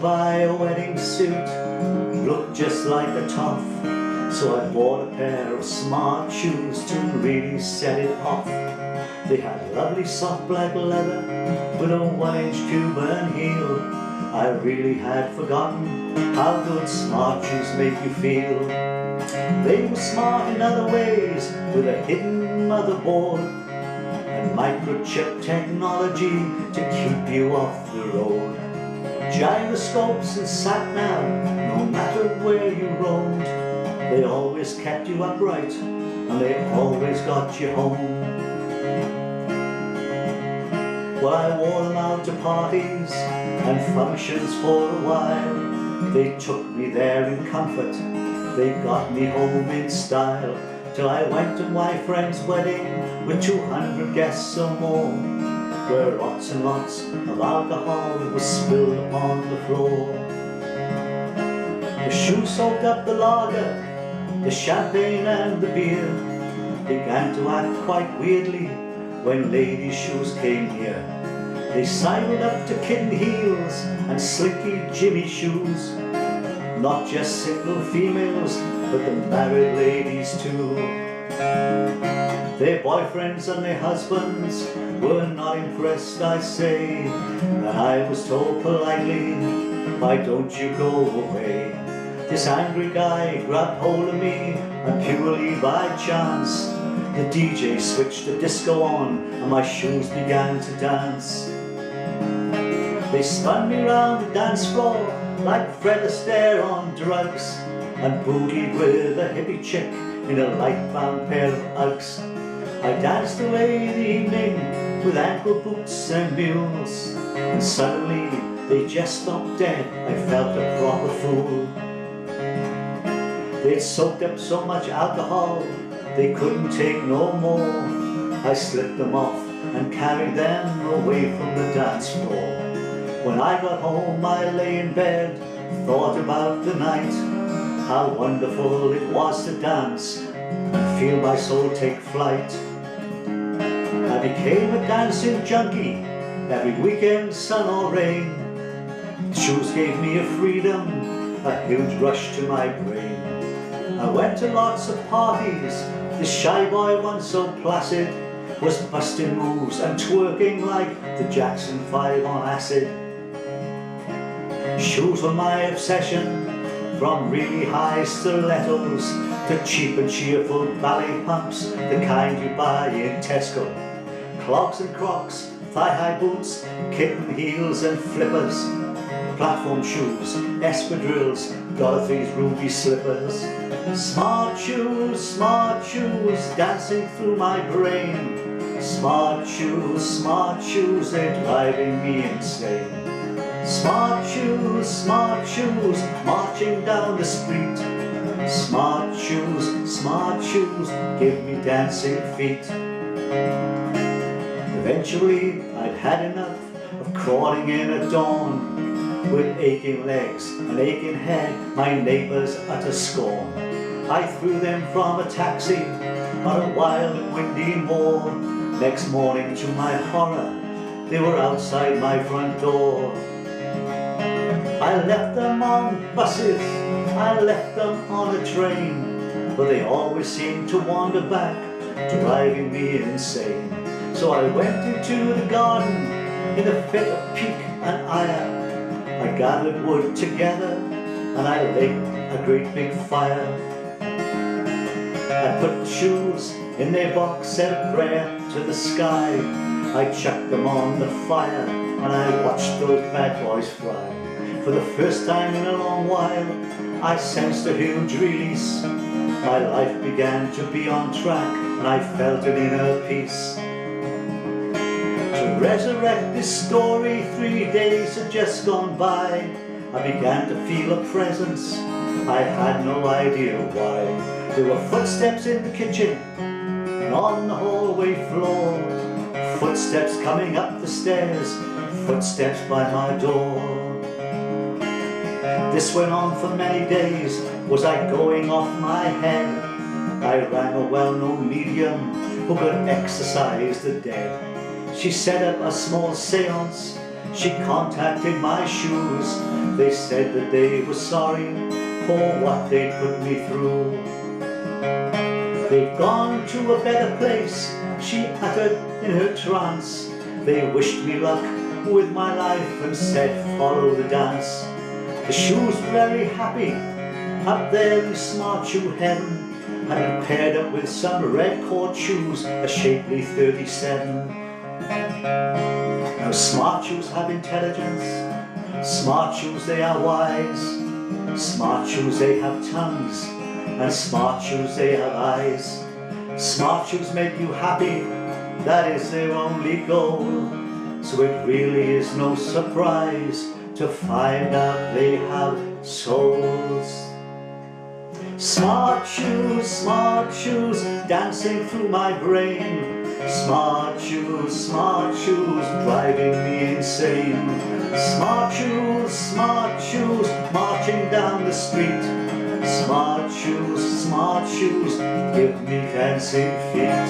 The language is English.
buy a wedding suit, looked just like a toff, so I bought a pair of smart shoes to really set it off. They had lovely soft black leather with a 1-inch Cuban heel. I really had forgotten how good smart shoes make you feel. They were smart in other ways, with a hidden motherboard and microchip technology to keep you off the road. Gyroscopes and sat-nav, no matter where you roamed, they always kept you upright and they always got you home. Well, I wore them out to parties and functions for a while. They took me there in comfort, they got me home in style, till I went to my friend's wedding with 200 guests or more, where lots and lots of alcohol was spilled upon the floor. The shoe soaked up the lager, the champagne and the beer, began to act quite weirdly when ladies' shoes came near. They sidled up to kitten heels and slinky Jimmy shoes, not just single females, but the married ladies too. Their boyfriends and their husbands were not impressed, I say, and I was told politely, why don't you go away? This angry guy grabbed hold of me, and purely by chance, the DJ switched the disco on, and my shoes began to dance. They spun me round the dance floor like Fred Astaire on drugs, and boogied with a hippie chick in a light-bound pair of Uggs. I danced away the evening with ankle boots and mules, and suddenly they just stopped dead. I felt a proper fool. They'd soaked up so much alcohol they couldn't take no more. I slipped them off and carried them away from the dance floor. When I got home I lay in bed, thought about the night, how wonderful it was to dance and feel my soul take flight. I became a dancing junkie every weekend, sun or rain. Shoes gave me a freedom, a huge rush to my brain. I went to lots of parties, the shy boy once so placid was busting moves and twerking like the Jackson 5 on acid. Shoes were my obsession, from really high stilettos to cheap and cheerful ballet pumps, the kind you buy in Tesco. Clogs and Crocs, thigh-high boots, kitten heels and flippers, platform shoes, espadrilles, Dorothy's ruby slippers. Smart shoes, dancing through my brain. Smart shoes, they're driving me insane. Smart shoes, marching down the street. Smart shoes, give me dancing feet. Eventually I'd had enough of crawling in at dawn, with aching legs and aching head, my neighbours utter scorn. I threw them from a taxi on a wild and windy moor. Next morning, to my horror, they were outside my front door. I left them on buses, I left them on a train, but they always seemed to wander back, driving me insane. So I went into the garden in a fit of pique and ire. I gathered wood together and I lit a great big fire. I put the shoes in their box, said a prayer to the sky. I chucked them on the fire and I watched those bad boys fly. For the first time in a long while, I sensed a huge release. My life began to be on track and I felt an inner peace. To resurrect this story, 3 days had just gone by. I began to feel a presence, I had no idea why. There were footsteps in the kitchen and on the hallway floor, footsteps coming up the stairs, footsteps by my door. This went on for many days. Was I going off my head? I rang a well-known medium who could exorcise the dead. She set up a small seance She contacted my shoes. They said that they were sorry for what they put me through. They've gone to a better place, she uttered in her trance. They wished me luck with my life and said follow the dance. The shoes were very happy up there in Smart Shoe Heaven, and it paired up with some red cord shoes, a shapely 37. Now smart shoes have intelligence, smart shoes they are wise, smart shoes they have tongues, and smart shoes they have eyes. Smart shoes make you happy, that is their only goal. So it really is no surprise to find out they have souls. Smart shoes, dancing through my brain. Smart shoes, driving me insane. Smart shoes, marching down the street. Smart shoes, give me dancing feet.